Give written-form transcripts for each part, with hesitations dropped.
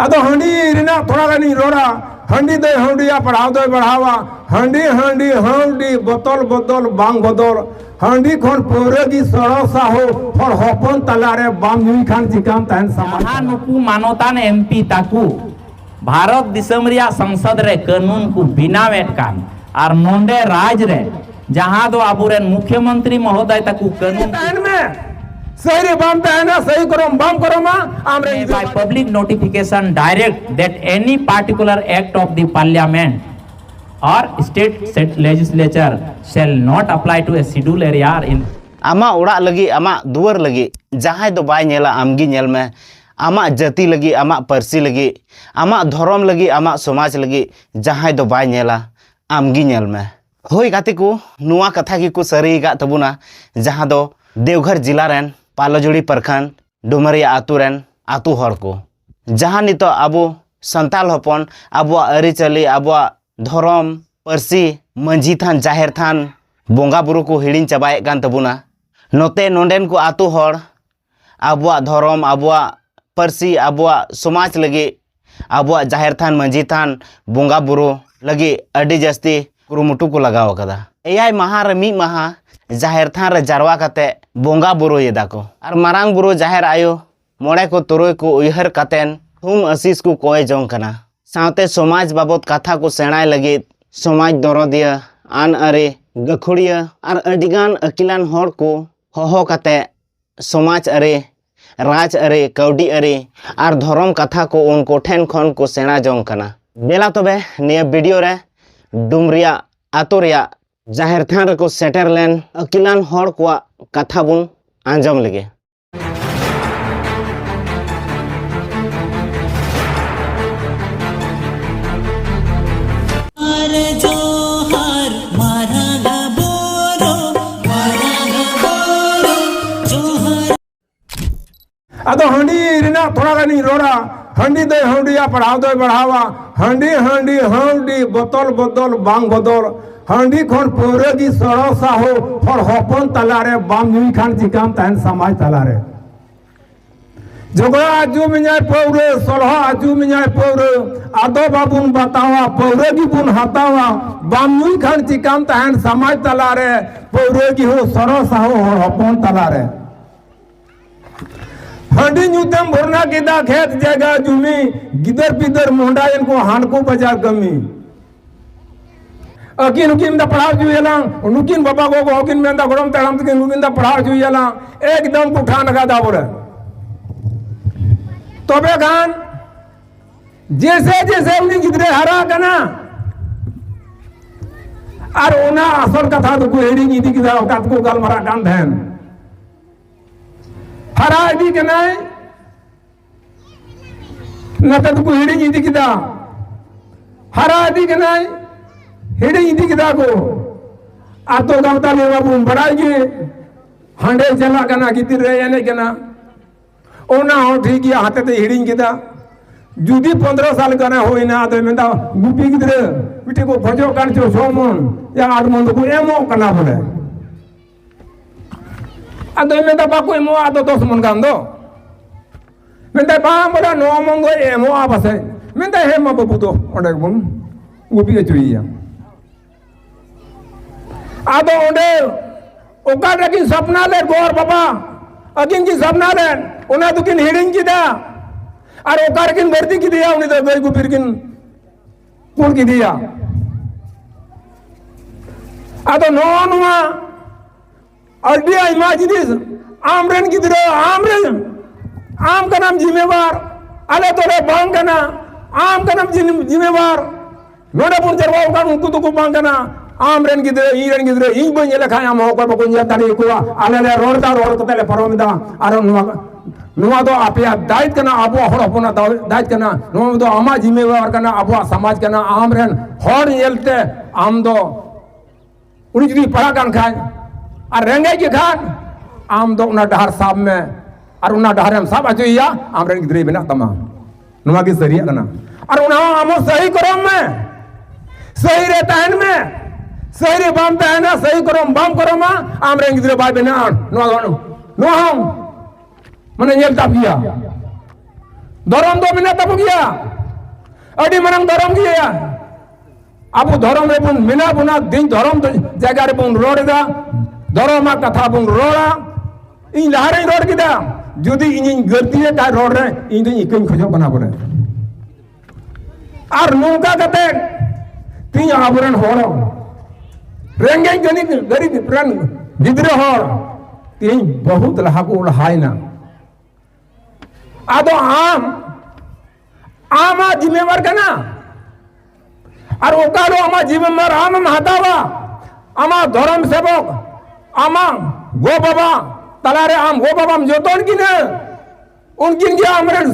अदो हंडी रिना थोड़ा गानी रोड़ा हंडी दे हंडिया पढ़ाव दे बढ़ावा हंडी हंडी हंडी बोतल बोतल बांग बोतल हंडी खन पूरे की सड़ो सा हो और हपन तलारे बाम नुई खान चिकाम तहन समाज नुकु मानोतान एमपी ताकू भारत दिसम रिया संसद रे कानून को बिनावेट कान और नोंडे राज रे जहां दो आबुरेन मुख्यमंत्री महोदय ताकू कानून तहन में सही रे बाम तहना सही करो बम करो मा Amre by public notification direct that any particular act of the parliament or state legislature shall not apply to a scheduled area in आमा ओड़ा लगी आमा दुआर लगी जहां दो बाय नेला आमगी नेल में आमा जाति लगी आमा परसी लगी आमा धर्म लगी आमा समाज लगी जहां दो बाय नेला आमगी नेल में होई गाते को नुआ कथा की को सरी गा तबुना जहां दो देवघर जिला रेन पालोजुड़ी प्रखंड डुमरिया आतुरेन आतु हर को जहां नितो आबो संताल हपन आबो अरिचली आबो धर्म परसी मंझी थान जाहिर थान बोंगा बुरु को हिड़िन चाबाए कान तबुना नोते नोंडेन को आतु हर आबो धर्म आबो परसी आबो समाज लगी आबो जाहिर थान मंझी थान बोंगा बुरु लगी अडी जस्ती कुरुमुटु को लगाव कदा एयाय महा रे मी महा जाहिर थान रे जारवा कते बोंगा बुरु येदा को और मारांग बुरु जाहिर आयो मोड़े को तुरुय को उयहर कतेन थुम आशीष को कोय जोंग कना सावते समाज बाबत कथा को सेणाय लगी समाज दरदिया आन अरे गखुड़िया और अडिगान अकिलान हर को होहो कते समाज अरे राज अरे कौडी अरे और धर्म कथा को उनको ठेन खन को सेणा जोंग कना बेला तबे निया वीडियो रे डुमरिया आतो रिया जाहिर थान को सेटर लेन अकिलान हर को कथा बुन आंजम लगे अदो हंडी रिना थोड़ा गानी रोड़ा हंडी दे हंडिया पढ़ाव दे बढ़ावा हंडी हंडी हंडी बोतल बोतल बांग बोतल हंडी खन पूरे की सड़ो सा हो और हपन तलारे बाम नुई खान चिकाम तहन समाज तलारे जोगड़ा आजू मिजाय पौरे सोलह आजू मिजाय पौरे आदो बाबुन बतावा पौरे की बुन हतावा बाम नुई खान चिकाम तहन समाज तलारे पौरे की हो सड़ो सा हो और हपन तलारे हंडी न्यूतम भरना किदा खेत जगह जुमी गिदर पिदर मोंडा इनको हानको बाजार कमी अकिन उकिन दा पढ़ाव जुयला उनुकिन बाबा को होकिन में दा गरम तड़म के उनुकिन दा पढ़ाव जुयला एकदम कुठान का दाबरे तबे खान जैसे जैसे उनी गिदरे हरा कना और ओना असल कथा तो को हेडी नीति किदा औकात को गाल मारा कान धन हरा दी के नाय नतद को हिड़ी नीति किदा हरा दी के नाय हिड़ी नीति किदा को आतो गावता ले बाबू बड़ाई के हंडे चला कना किति रे याने कना ओना हो ठीक या हाथे ते हिड़ी किदा जुदी 15 साल कना होई ना तो मेंदा गुपी किदरे पिटे को भजो कान चो सोमन या आदमन को एमो कना बोले अदो में दा बाको एमो आदो 10 मन गांदो में दा बा मोरा नो मंगो एमो आबसे में दा हे मा बबू तो ओडे बुन गुपी के चुइया आदो ओडे ओका रकिन सपना ले गोर बाबा अकिन की सपना ले ओना तो किन हिडिंग की दा और ओका रकिन भर्ती की दिया उनी तो गई गुपी किन कौन की दिया आदो नो नुआ अल्डिया इमेजिनिस आमरेन की तरह आमरेन आम का नाम जिम्मेवार अले तोरे बांग का ना आम का नाम जिम्मेवार नोडे पुन चरवा का उनको तो को बांग का ना आमरेन की तरह ईरन की तरह इन बन लेखा या मोह पर बकुंजा तारी को अले ले रोडता रोड तले परमिदा आरो नुआ तो आपया दायित्व करना आबो हड़ अपना दायित्व करना नुआ तो आमा जिम्मेवार करना आबो समाज करना आमरेन हड़ येलते आम दो उनी जुदी पढ़ा कान खाय और रेंगे के खान आम दो उना डहार साहब में और उना डहार हम साहब अचुइया आमरेन गिद्रे बिना तमा नुआ की सरिया कना और उना आमो सही करो में सही रे तहन में सही रे बाम तहन सही करो बाम करो मा आमरेन गिद्रे बाय बिना नुआ नुआ हम मने नेल तापिया धर्म दो मेना तब गया अड़ी मरंग धर्म गया अब धर्म रे बुन मेना बुना दिन धर्म जगह रे बुन रोड दा धर्म कथा बुन रोड़ा इन लहरे रोड किदा जुदी इन गलती ता रोड रे इन दिन इकन खजो बना बोले और नौका कते तीन आबरण होड़ रेंगे गनी गरीब प्राण गिद्रे होड़ तीन बहुत लहाको लहायना आदो आमा जिम्मेवार कना और ओकालो आमा जिम्मेवार आम हतावा आमा धर्म सेवक आमा गो बाबा तलारे आम गो बाबा जोतोन की ने उनकिन के अमरन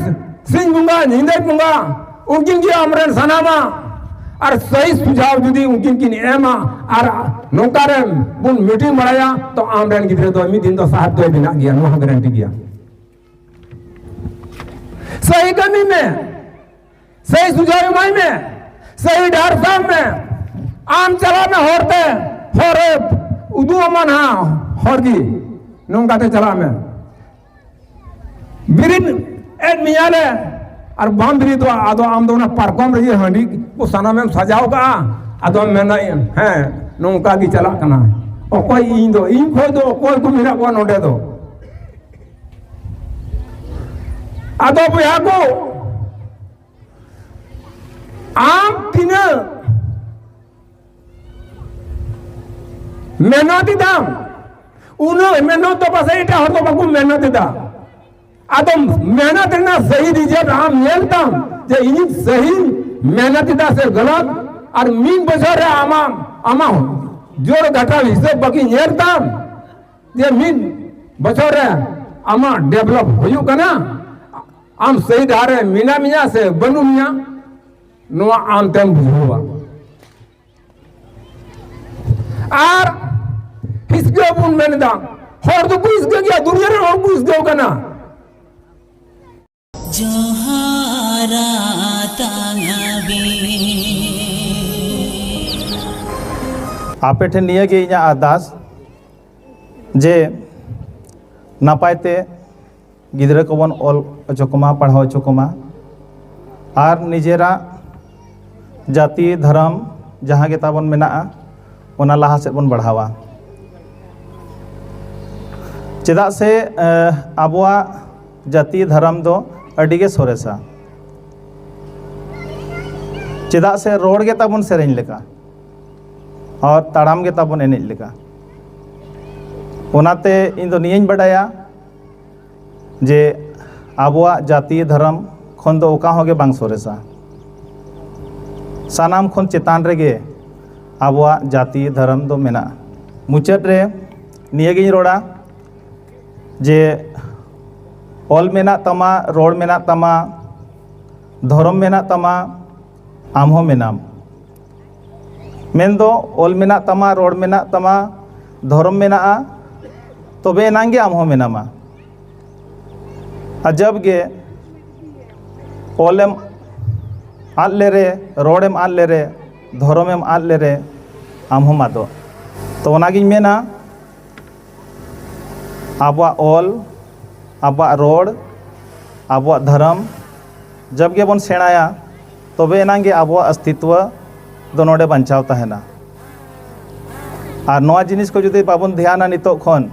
सिंह बुंगा निंदे बुंगा उनकिन के अमरन सनामा और सही सुझाव जुदी उनकिन की एमा और नौकारे बुन मीटिंग बढ़ाया तो आमरन गिद्रे दो मी दिन तो साहब दो बिना गया नो गारंटी गया सही कमी में सही सुझाव माई में सही डर साम में आम चला में होरते होरे उदू अमन हा होरगी नौकाते चला में बिरिन एड मियाले और बाम बिरी तो आदो आम दो ना पार्कम रही हंडी को सना में सजाओ का आदो में ना है नौका की चला कना ओ कोई इन दो इन खोई दो कोई को मेरा को नोडे दो आदो बुया को आम तिना मेहनती दाम उनो मेहनत तो पासे इटा हर तो बाकू मेहनती दा आदो मेहनत ना सही रिजल्ट आम नेलताम जे इन सही मेहनती दा से गलत और मीन बजर आमा जोड़ घटा हिसाब बाकी नेलताम जे मीन बजर आमा डेवलप होयु कना आम सही धारे मीना मिया से बनु मिया नो आम तेम बुझुआ और हिसके बुन मेनदा हर तो कुछ गया दुनिया रे और कुछ गयो कना जोहारा तांगाबी आपे ठेन निया गे इᱧᱟᱹᱜ अरदास जे नापायते गिद्रा कोबन ऑल चोकमा पढ़ाओ चोकमा और निजेरा जाति धर्म जहाँ के ताबन मेना ओना लाहा से बन बढ़ावा चेदा से आबुआ जाति धर्म दो अडिगे सोरेसा चेदा से रोड के ताबन सेरेंज लेका और ताड़ाम के ताबन एनेज लेका ओनाते इन दो नियन बड़ाया जे आबुआ जाति धर्म खन दो ओका होगे बांग सोरेसा सानाम खन चेतान रेगे आबुआ जाति धर्म दो मेना मुचाद रे नियगिन रोड़ा जे ऑल मेना तमा रोड मेना तमा धर्म मेना तमा आम हो मेनाम मेन दो ऑल मेना तमा रोड मेना तमा धर्म मेना तबे एनांगे आम हो मेनामा अजब गे ऑलम आद ले रे रोडेम आद ले रे धर्मेम आद ले रे आम हो मादो तो ओनागिन मेना आबुआ ऑल आबुआ रोड आबुआ धर्म जब गे बन सेणाया तबे एनांगे आबुआ अस्तित्व दो नोडे बंचाव तहना और नोआ जिनिस को जुदी बाबन ध्याना नितो खन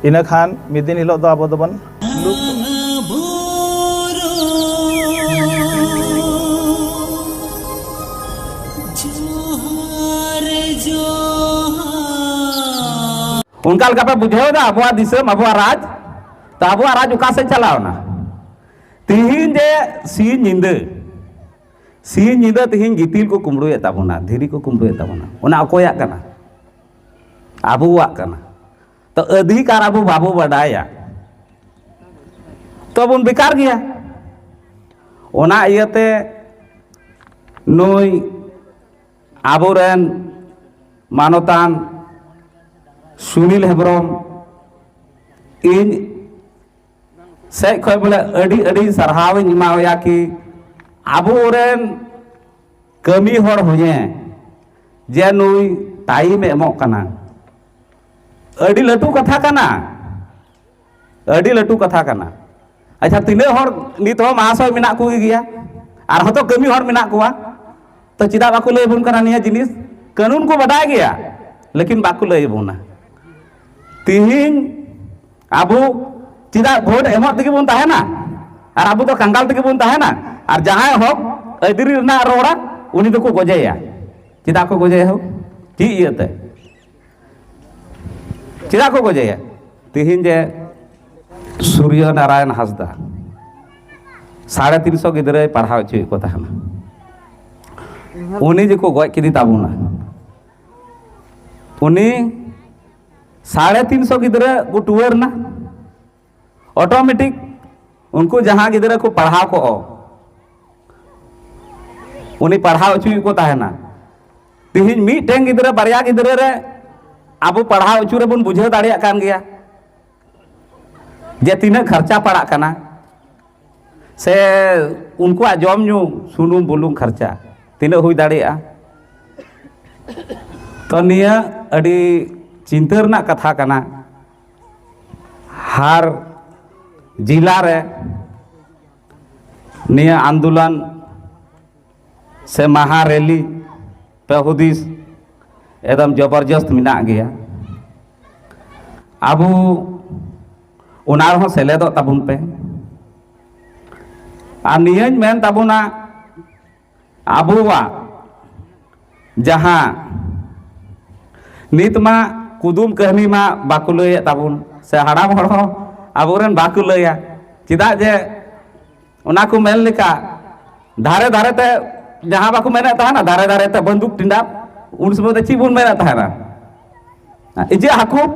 इना खान मिदिन हिलो दो आबो दोबन उनका लगा पे बुझे ना अबुआ दिसम अबुआ राज तो अबुआ राज उका से चलाओ ना तिहिन जे सी निंदा तिहिन गितिल को कुमड़ुए ताबोना धीरी को कुमड़ुए ताबोना ओना अकोया कना अबुआ कना तो अधिकार अबु बाबू बडाया तो बुन बेकार गया ओना इयते नुई आबोरेन मानोतान सुनील हेम्ब्रम इन से खय बोले अड़ी अड़ी सरहाव इमाया कि आबोरेन कमी हर होये जे नुई टाइम एमोक कना अड़ी लटू कथा कना अड़ी लटू कथा कना अच्छा तीना हर नित हो महाशय मेना को गया और हतो कमी हर मेना कोआ तो चिदा बाको लय बुन कना निया जिनिस कानून को बडाय गया लेकिन बाको लय बुना तिहिन आबो चिदा भोट एमत तक बुन ताहेना और आबो तो कंगाल तक बुन ताहेना और जहां हक अदरी रना रोड़ा उनी तो को गजेया चिदा को गजेया हो ची इयते चिदा को गजेया तिहिन जे सूर्य नारायण हासदा 350 गिद्रे पढ़ाव चुई को ताहना उनी जो को गय किदी ताबुना उनी 350 गिद्रे को टूर ना ऑटोमेटिक उनको जहां गिद्रे को पढ़ाव को उनी पढ़ाव चुई को ताहना तिहिन मीटें गिद्रे बारिया गिद्रे रे आबो पढ़ाव चुरे बन बुझे दाड़िया कान गया जे तीना खर्चा पड़ा कना से उनको जम न्यू सुनुम बुलुंग खर्चा तीना हुई दाड़िया तो निया अड़ी चिंता रना कथा कना हर जिला रे निया आंदोलन से महा रैली पे हुदिस एकदम जबरदस्त मिना गया अब उनार हो सेलेदो ताबुन पे आ नियन मेन ताबुना आबुवा जहां नितमा कुदुम कहनी मा बाकु लय ताबुन से हड़ाम हड़ हो आबुरन बाकु लया चिदा जे उना को मेन लेका धारे धारे ते जहां बाकु मेना ताना धारे धारे ते बंदूक टिंडा उन समय ची बुन मेना ताना इजे हाकु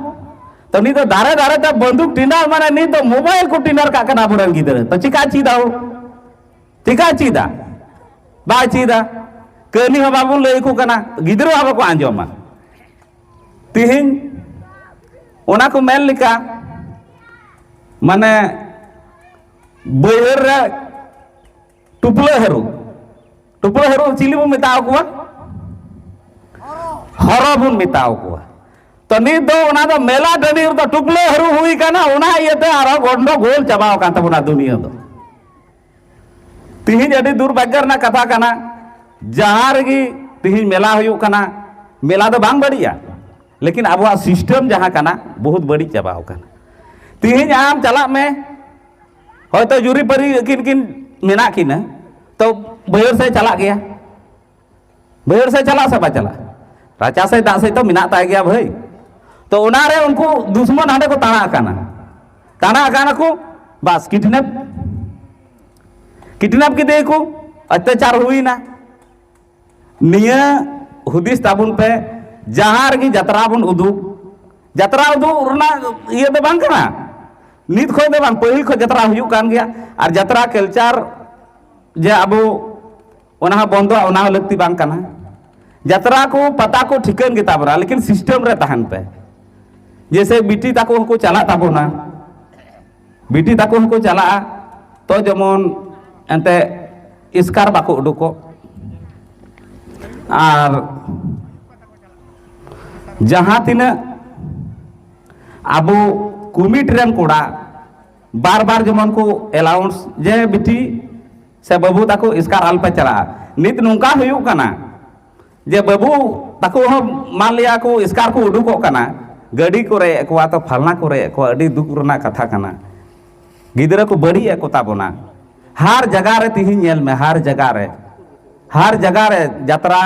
तो नी तो दारे दारे ते बंदूक टिंडा माने नी तो मोबाइल को टिंडर का कना बुरन गिदरे तो चिका चीदा हो चिका चीदा बा चीदा कनी हो बाबू लय को कना गिदरो हबो को आंजोमा तिहिन ओना को मेल लिका माने बहर रे टुपले हेरो चिली बु मिताव को हरो बुन मिताव को तो नी दो उना दो मेला टनी तो टुकले हरू हुई काना उना इयते आरो गोंडो गोल चबाव कान तबुना दुनिया दो तिहिन अडी दुर्भाग्य ना कथा काना जहां रगी तिहिन मेला हुयु काना मेला दो बांग बड़िया लेकिन अब सिस्टम जहां काना बहुत बड़ी चबाव काना तिहिन आम चला में होयतो जुरी परी किन किन मेना किना तो बहर से चला गया बहर से चला सब चला राजा से दास से तो मिना ता गया भाई तो उनारे उनको दुश्मन हांडे को ताना आकाना को बस किडनैप के दे को अत्याचार हुई ना निया हुदिस ताबुन पे जहां रगी जतरा बुन उदुग रना ये दे बांग कना नित खो दे बांग पहिल खो जतरा हुयु कान गया और जतरा कल्चर जे अबो ओना बंदो ओना लगती बांग कना जतरा को पता को ठिकन गे ताबरा लेकिन सिस्टम रे तहन पे जैसे बीटी ताको को चला ताबोना बीटी ताको को चला तो जमन एंते इसकार बाको उडुको और जहां तिना आबो कुमिट रेन कोड़ा बार बार जमन को अलाउंस जे बीटी से बाबू ताको इसकार आल पे चला नित नुका हुयु कना जे बाबू ताको मान लिया को इसकार को उडुको कना गाड़ी को रे को तो फलना को रे को अडी दुख रना कथा कना गिदरा को बड़ी को ताबोना हर जगह रे तिहिन नेल में हर जगह रे यात्रा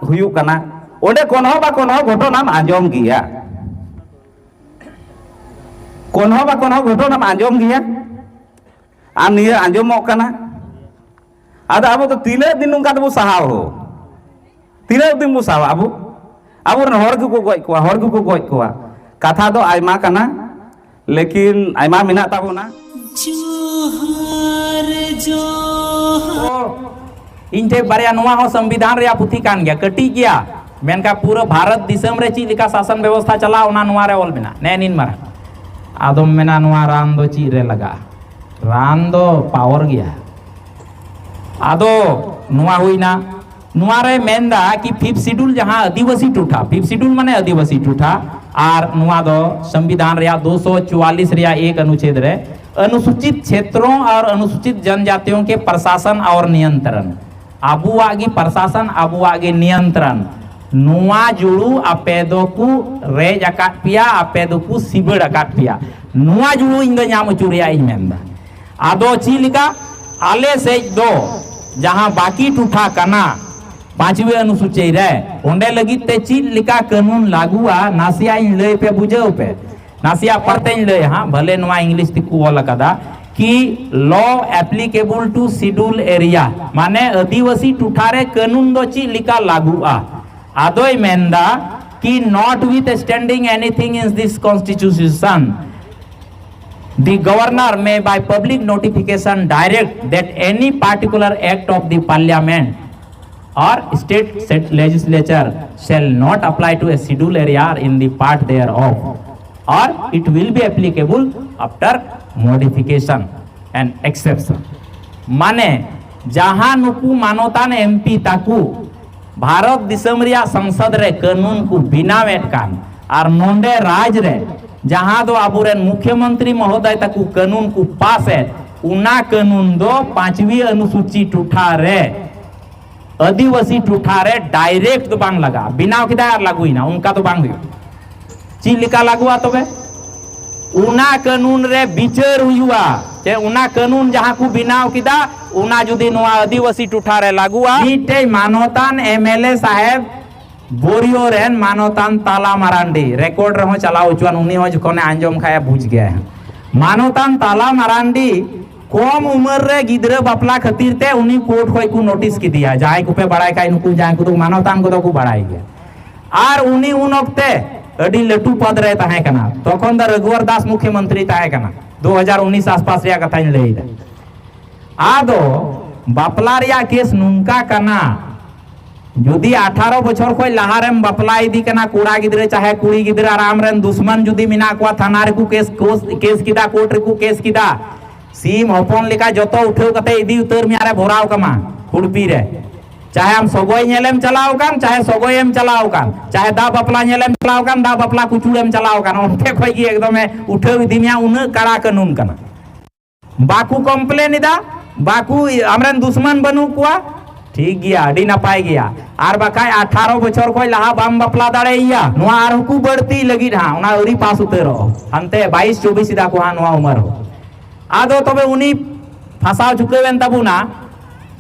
हुयु कना ओडे कोनो बा कोनो घटना आंजम गया कोनो बा कोनो घटना आंजम गया आ निये आंजमो कना आदा अब तो तीने दिन उनका तो सहाव हो तीने दिन मु सहाव अब हर को गय को कथा दो आयमा कना लेकिन आयमा मिना ताबोना जोहार जोहार इन टे बारिया नुआ हो संविधान रे पुथी कान गया कटी गया मेनका पूरा भारत दिसम रे चीज का शासन व्यवस्था चला ओना नुआ रे ओल बिना नेनिन मारा आदम मेना नुआ रान दो ची रे लगा रान दो पावर गया आदो नुआ हुईना नुआ रे मेंदा कि 5th शेड्यूल जहां आदिवासी टूठा 5th शेड्यूल माने आदिवासी टूठा और नुआ दो संविधान रे 244 रे एक अनुच्छेद रे अनुसूचित क्षेत्रों और अनुसूचित जनजातियों के प्रशासन और नियंत्रण आबुआगी प्रशासन आबुआगी नियंत्रण नुआ जुड़ू अपेदोकू रेज अकाट पिया अपेदोकू सिबड़ अकाट पिया नुआ जुड़ू इन नाम चुरिया इन मेंदा आदो चिलिका आले से दो जहां बाकी टूठा कना पांचवे अनुसूची रे ओंडे लगी ते चीज लिका कानून लागुआ नासिया इन ले पे बुझो पे नासिया पढ़ते इन ले हां भले नुआ इंग्लिश तिकु वाला कदा कि law applicable to schedule area माने आदिवासी टूठारे कानून दो ची लिका लागुआ आदोय मेंदा कि not with standing anything in this constitution the governor may by public notification direct that any particular act of the parliament or state legislature shall not apply to a scheduled area in the part thereof or it will be applicable after modification and exception माने जहां नुकु मानोतान MP ताकू भारत दिसम रिया संसद रे कानून को बिना वेटकान और नोंडे राज रे जहां दो आबुरेन मुख्यमंत्री महोदय तक कानून को पास है उना कानून दो पांचवी अनुसूची टूठा रे आदिवासी टूठा रे डायरेक्ट तो बांग लगा बिना किदा यार लागू ही ना उनका तो बांग हुई चीज लिखा लागुआ तो बे उना कानून रे विचार हुआ जे उना कानून जहां को बिनाव किदा उना जुदी नोआ आदिवासी टूठा रे लागुआ मीटे मानोतान एमएलए साहेब बोरियो रेन मानोतान ताला मारांडी रिकॉर्ड रहो चलाओ चुन उनी हो जकोने आंजम खाया बुझ गया है मानोतान ताला मारांडी कम उम्र रे गिदरे बापला खातिर ते उनी कोर्ट खोय को नोटिस की दिया जाय को पे बड़ाई का इनको जाय को तो मानोतान को तो को बड़ाई गया आर उनी उन वक्ते अडी लटू पद रे ताहे कना तखन द रघुवर दास मुख्यमंत्री ताहे कना 2019 आसपास रिया कथा इन लेई आदो बापला रिया केस नुनका कना जुदी 18 बछर कोई लहारेम बापला इदी कना कुड़ा गिदरे चाहे कुड़ी गिदरे आराम रेन दुश्मन जुदी मिना को थाना रे को केस किदा कोर्ट रे को केस किदा सीम हपन लेका जतो उठेव कते इदी उतर मियारे भराव कमा खुड़पी रे चाहे हम सगोय नेलेम चलाओ कान चाहे सगोयम चलाओ कान चाहे दा बापला नेलेम चलाओ कान दा बापला कुचुड़ेम चलाओ कान ओते खोय की एकदम उठेव इदी मिया उन कड़ा कानून कना बाकू कंप्लेन इदा बाकू हमरेन दुश्मन बनू कुआ ठीक गया अड़ी नपाय गया आर बाकाय 18 बछर कोई लहा बाम बापला दाड़ेया नोआ आर हुकू बढ़ती लगी हा उना उरी पास उतेरो हनते 22 24 दा को हा नोआ उमर हो आदो तबे उनी फसाव चुकेवेन तबुना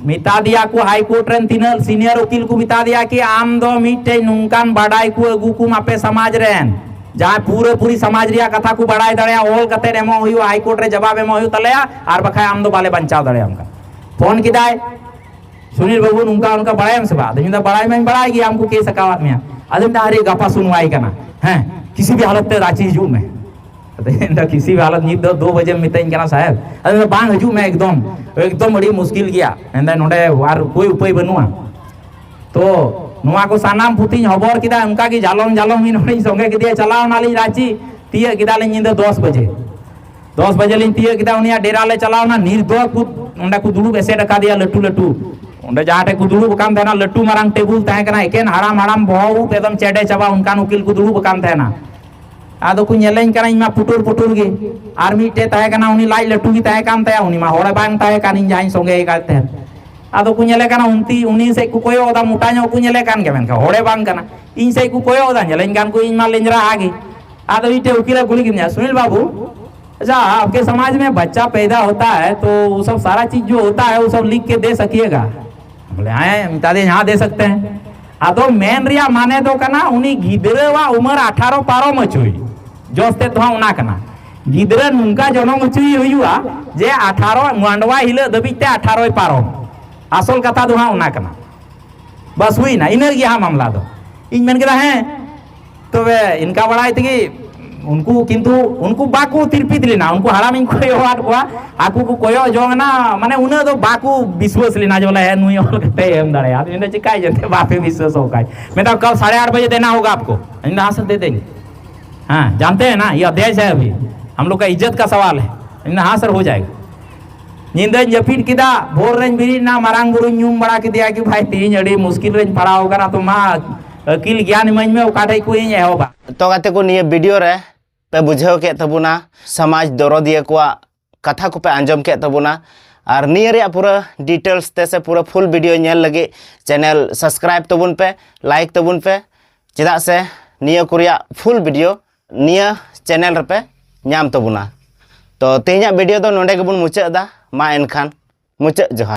मिता दिया को हाई कोर्ट रेन तीन सीनियर वकील को मिता दिया कि आम दो मिटे नुनकान बाडाई को अगु को मापे समाज रेन जहां पूरी समाज रिया कथा को बड़ाई दड़या ओल कते रेमो होयो हाई कोर्ट रे जवाब एमो होयो तलेया आर बखाय आम दो बाले बंचाव दड़या हमका फोन किदाय सुनील बाबू उनका बड़ाई से बात जिंदा बड़ाई में बड़ाई गया हमको केस सकावत में अदम अरे गपा सुनवाई करना हैं किसी भी हालत में रांची हजू में किसी भी हालत नींद 2 बजे मितन करना साहब अदम बांग हजू में एकदम बड़ी मुश्किल गया एंदा नोडे वार कोई उपाय बनुआ तो नुआ को सानाम पुती हबर किदा उनका की जालम इन होई संगे के दिए चलाओ नाली रांची तिया किदा ले नींद 10 बजे लिन तिया किदा उनिया डेरा ले चलाओ ना निर्दो को उंडा को दुड़ू बेसे डका दिया लटू उंडे जहाटे को दुड़ू बकाम थाना लट्टू मारांग टेबुल ताहे कना एकेन हराम बहू एकदम चेडे चाबा उनकान उकिल को दुड़ू बकाम थाना आदो को नेलेन कना इमा पुटुर गे आर मीटे ताहे कना उनी लाई लट्टू की ताहे काम ताया उनी मा होड़े बांग ताहे कानी जाई संगे गाते आदो को नेले कना उनी से को कोयो ओदा मुटाño को नेले कान के मेनका होड़े बांग कना इन से को कोयो ओदा नेलेन कान को इन मा लेंजरा आगे आदो इटे उकिला गुली किन सुनील बाबू अच्छा आपके समाज में बच्चा पैदा होता है तो वो सब सारा चीज जो होता है वो सब लिख के दे सकिएगा बोले आए मिता दे यहाँ दे सकते हैं आदो मेन रिया माने दो कना उनी गिदरे वा उमर 18 पारो मचुई जोस्ते तो उना कना गिदरे नुनका जनम मचुई हुआ जे 18 मांडवा हिले दबिते 18 पारो आसल कथा दो उना कना बस हुई ना इनर गया मामला दो इन मेन करा है तो वे इनका बड़ाई थी उनको किंतु उनको बाकू तिरपी लेना उनको हराम इन कोयो हाट को आकू को कोयो जोंग ना माने उन्हें तो बाकू विश्वास लेना जो है नुई और कहते हैं हम दड़े यार इन्हें चिकाई जते बापे विश्वास होगा मैं तो कल 8:30 बजे देना होगा आपको इन हासिल दे देंगे हाँ जानते हैं ना ये अध्याय है अभी हम लोग का इज्जत का सवाल है इन हासिल हो जाएगा नींदन जपीट किदा भोर रेंज बिरी ना मारांग बुरु न्यूम बड़ा के दिया कि भाई तीन अड़ी मुश्किल रेंज पड़ा होगा ना तो माँ अकिल ज्ञान मन में काटे को इन होगा तो गाते को निये वीडियो रे पे बुझेव के तबुना समाज दरदिया को कथा को पे आंजम के तबुना और नियर या पूरा डिटेल्स ते से पूरा फुल वीडियो नेल लगे चैनल सब्सक्राइब तबुन पे लाइक तबुन पे चेदा से निया कुरिया फुल वीडियो निया चैनल पे नाम तबुना तो तेहना वीडियो तो नोंडे गेबुन मुचादा मा एनखान मुचा जोहार।